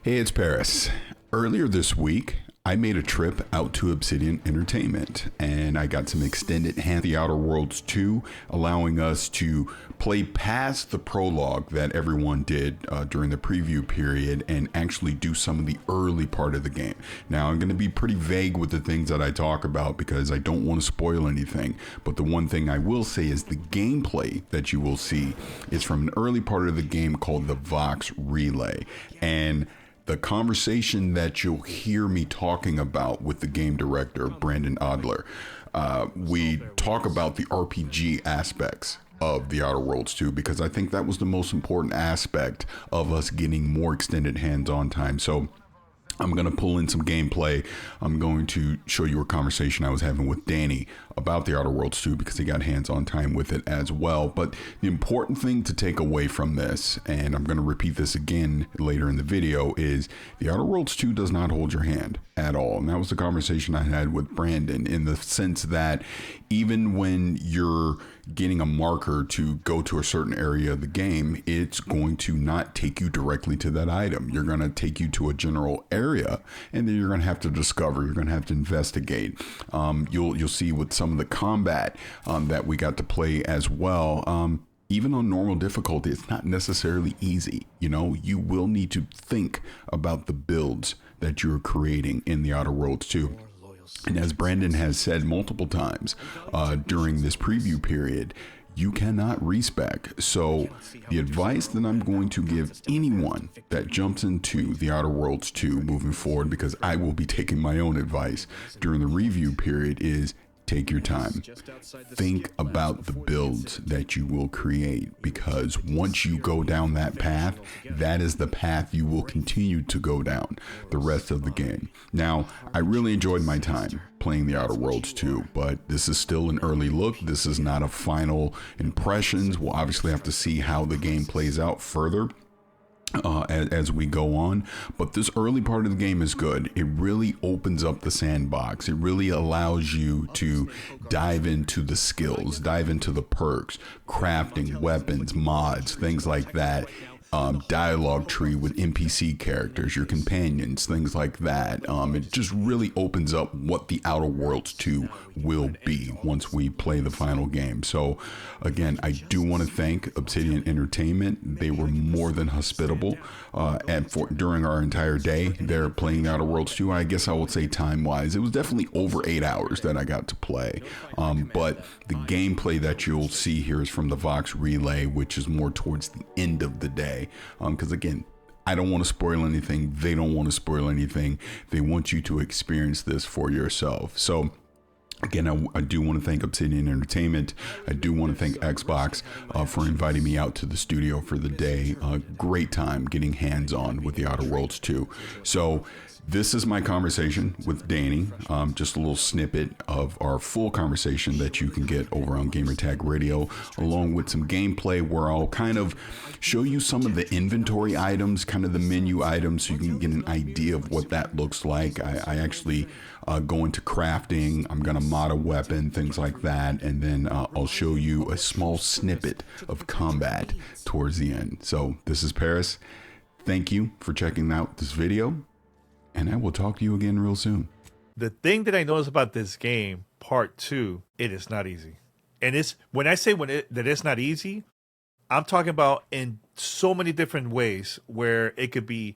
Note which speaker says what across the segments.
Speaker 1: Hey, it's Paris. Earlier this week, I made a trip out to Obsidian Entertainment, and I got some extended hand The Outer Worlds 2, allowing us to play past the prologue that everyone did during the preview period and actually do some of the early part of the game. Now, I'm going to be pretty vague with the things that I talk about because I don't want to spoil anything, but the one thing I will say is the gameplay that you will see is from an early part of the game called the Vox Relay, and the conversation that you'll hear me talking about with the game director, Brandon Adler, we talk about the RPG aspects of The Outer Worlds 2 because I think that was the most important aspect of us getting more extended hands-on time. So I'm going to pull in some gameplay. I'm going to show you a conversation I was having with Danny about The Outer Worlds 2 because he got hands-on time with it as well. But the important thing to take away from this, and I'm going to repeat this again later in the video, is The Outer Worlds 2 does not hold your hand at all. And that was the conversation I had with Brandon, in the sense that even when you're getting a marker to go to a certain area of the game, it's going to not take you directly to that item. You're going to take you to a general area, and then you're going to have to discover, you're going to have to investigate. You'll see with some of the combat that we got to play as well. Even on normal difficulty, it's not necessarily easy. You know, you will need to think about the builds that you're creating in The Outer Worlds 2. And as Brandon has said multiple times during this preview period, you cannot respec. So the advice that I'm going to give anyone that jumps into The Outer Worlds 2 moving forward, because I will be taking my own advice during the review period, is take your time. Think about the builds that you will create, because once you go down that path, that is the path you will continue to go down the rest of the game. Now, I really enjoyed my time playing The Outer Worlds 2, but this is still an early look. This is not a final impressions. We'll obviously have to see how the game plays out further as we go on, but this early part of the game is good. It really opens up the sandbox. It really allows you to dive into the skills, dive into the perks, crafting, weapons, mods, things like that. Dialogue tree with NPC characters, your companions, things like that. It just really opens up what The Outer Worlds 2 will be once we play the final game. So again, I do want to thank Obsidian Entertainment. They were more than hospitable during our entire day there playing The Outer Worlds 2. I guess I would say time-wise, it was definitely over 8 hours that I got to play. But the gameplay that you'll see here is from the Vox Relay, which is more towards the end of the day. Because again, I don't want to spoil anything. They don't want to spoil anything. They want you to experience this for yourself. So again, I do want to thank Obsidian Entertainment. I do want to thank Xbox for inviting me out to the studio for the day. Great time getting hands-on with The Outer Worlds 2. So this is my conversation with Danny, just a little snippet of our full conversation that you can get over on Gamertag Radio, along with some gameplay where I'll kind of show you some of the inventory items, kind of the menu items, so you can get an idea of what that looks like. I actually go into crafting. I'm going to mod a weapon, things like that, and then I'll show you a small snippet of combat towards the end. So this is Paris. Thank you for checking out this video, and I will talk to you again real soon.
Speaker 2: The thing that I noticed about this game, part 2, it is not easy. And it's when I say that it's not easy, I'm talking about in so many different ways, where it could be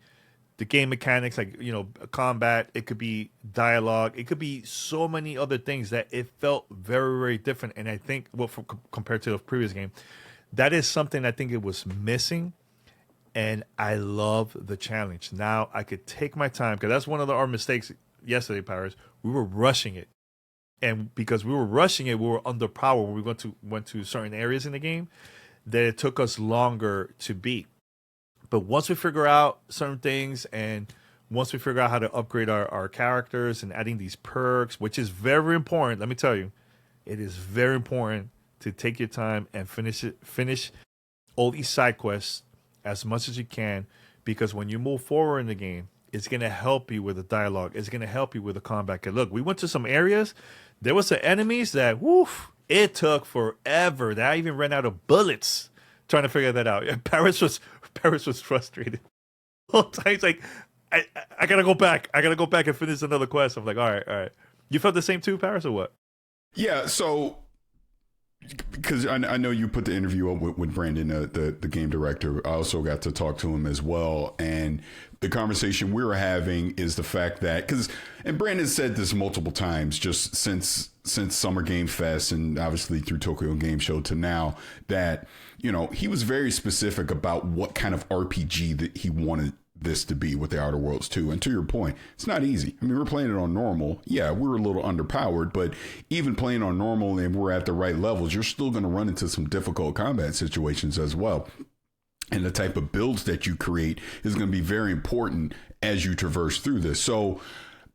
Speaker 2: the game mechanics, like, you know, combat, it could be dialogue, it could be so many other things that it felt very, very different. And I think, well, compared to the previous game, that is something I think it was missing. And I love the challenge. Now I could take my time, because that's one of our mistakes yesterday, Paris. We were rushing it. And because we were rushing it, we were underpowered when we went to certain areas in the game, that it took us longer to beat. But once we figure out certain things, and once we figure out how to upgrade our characters and adding these perks, which is very important, let me tell you, it is very important to take your time and finish all these side quests as much as you can, because when you move forward in the game, it's going to help you with the dialogue. It's going to help you with the combat. Look, we went to some areas, there was some enemies that, woof, it took forever. That I even ran out of bullets trying to figure that out. Paris was frustrated. Whole time, it's like, I gotta go back. I gotta go back and finish another quest. I'm like, all right. You felt the same too, Paris, or what?
Speaker 1: Yeah, so because I know you put the interview up with Brandon, the game director. I also got to talk to him as well, and the conversation we were having is the fact that and Brandon said this multiple times just since Summer Game Fest and obviously through Tokyo Game Show to now, that he was very specific about what kind of RPG that he wanted this to be with the Outer Worlds 2. And to your point, it's not easy. I mean, we're playing it on normal. Yeah, we're a little underpowered, but even playing on normal and we're at the right levels, you're still going to run into some difficult combat situations as well. And the type of builds that you create is going to be very important as you traverse through this. So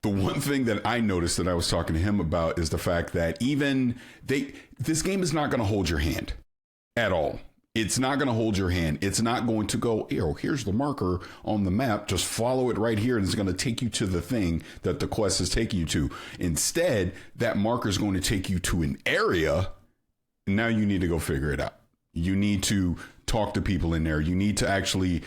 Speaker 1: the one thing that I noticed that I was talking to him about is the fact that this game is not going to hold your hand at all. It's not going to hold your hand. It's not going to go, here's the marker on the map. Just follow it right here. And it's going to take you to the thing that the quest is taking you to. Instead, that marker is going to take you to an area. Now you need to go figure it out. You need to talk to people in there. You need to actually,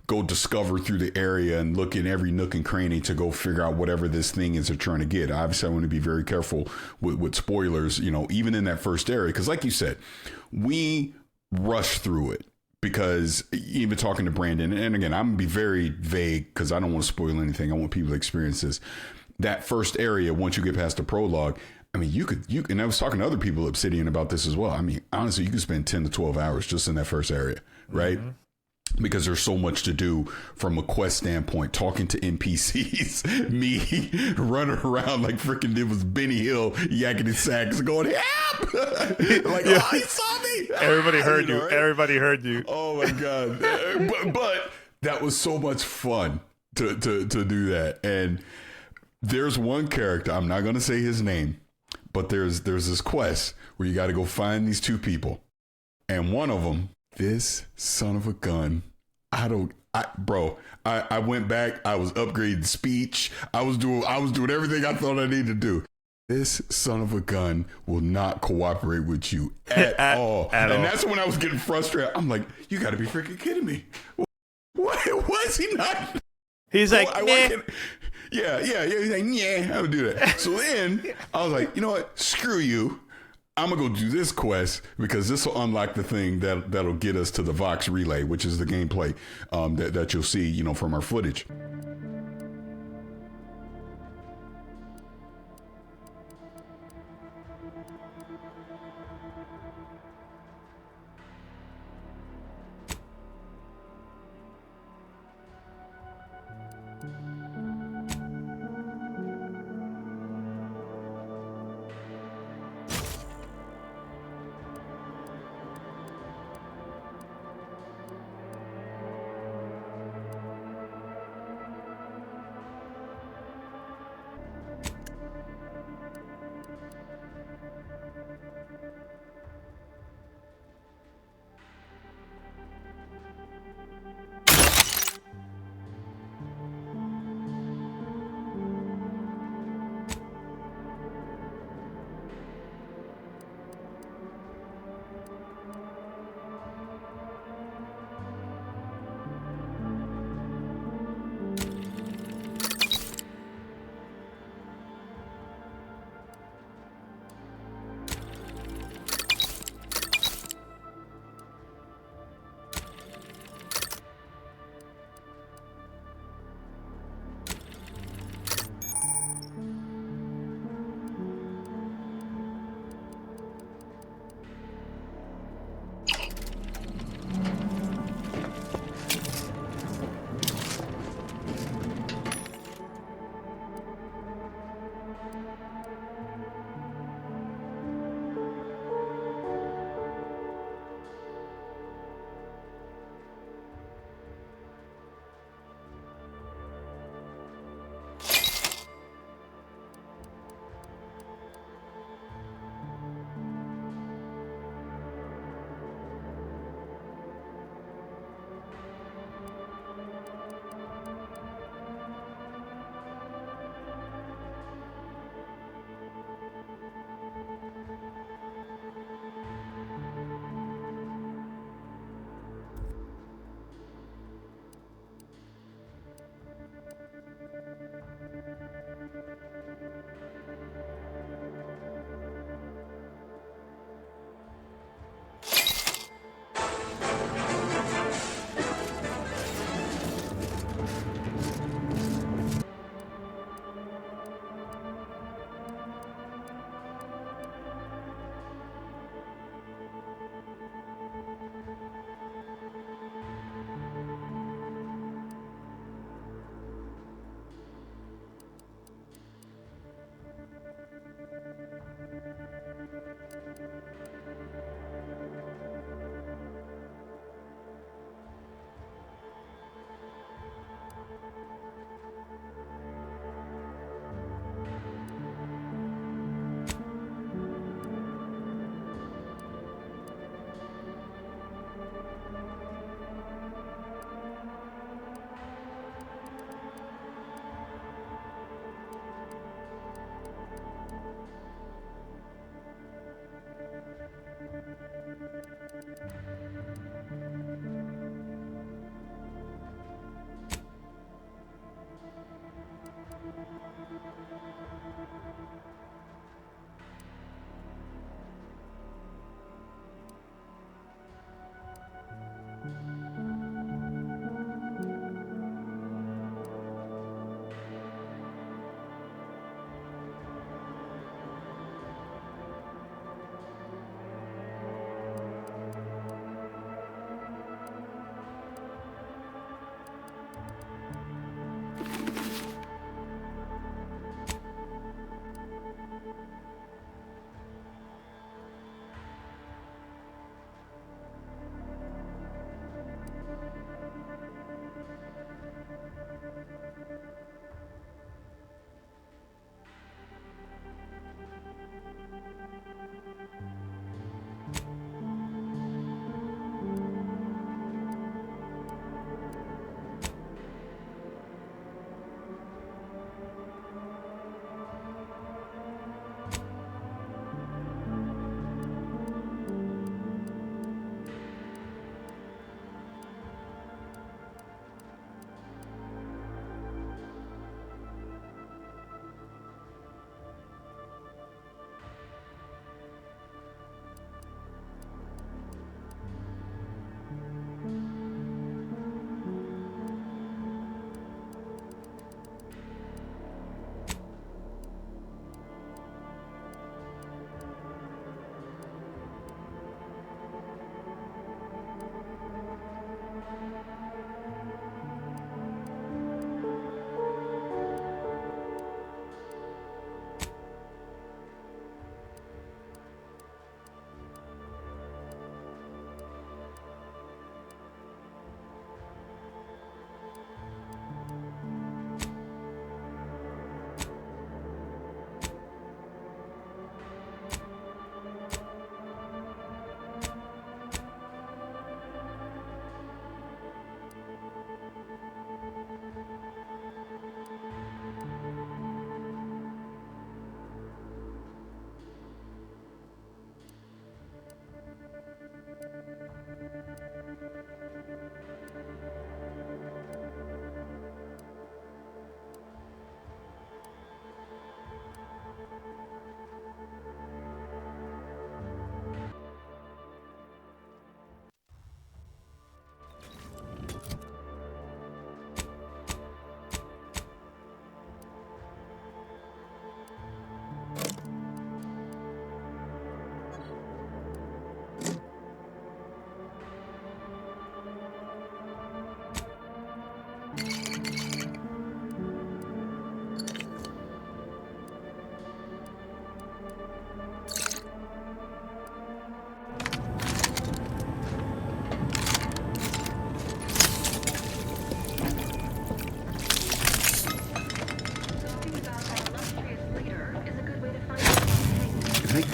Speaker 1: go discover through the area and look in every nook and cranny to go figure out whatever this thing is they're trying to get. Obviously, I want to be very careful with spoilers, even in that first area. Because like you said, we rush through it because even talking to Brandon, and again, I'm gonna be very vague because I don't want to spoil anything. I want people to experience this. That first area, once you get past the prologue, I mean, you could, and I was talking to other people at Obsidian about this as well. I mean, honestly, you could spend 10 to 12 hours just in that first area, right? Mm-hmm. Because there's so much to do from a quest standpoint, talking to NPCs, me running around like freaking it was Benny Hill yakking his sacks going, help! Like, yeah. Oh, he saw me!
Speaker 2: Everybody heard you. Right? Everybody heard you.
Speaker 1: Oh my God. but that was so much fun to do that. And there's one character, I'm not going to say his name, but there's this quest where you got to go find these two people. And one of them, this son of a gun, I went back. I was upgrading speech. I was doing everything I thought I needed to do. This son of a gun will not cooperate with you at all. And that's when I was getting frustrated. I'm like, you got to be freaking kidding me. Why is he not?
Speaker 2: He's like,
Speaker 1: yeah. He's like, yeah, I would do that. So then I was like, you know what? Screw you. I'm going to go do this quest because this will unlock the thing that'll get us to the Vox Relay, which is the gameplay that you'll see, from our footage.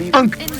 Speaker 3: Punk.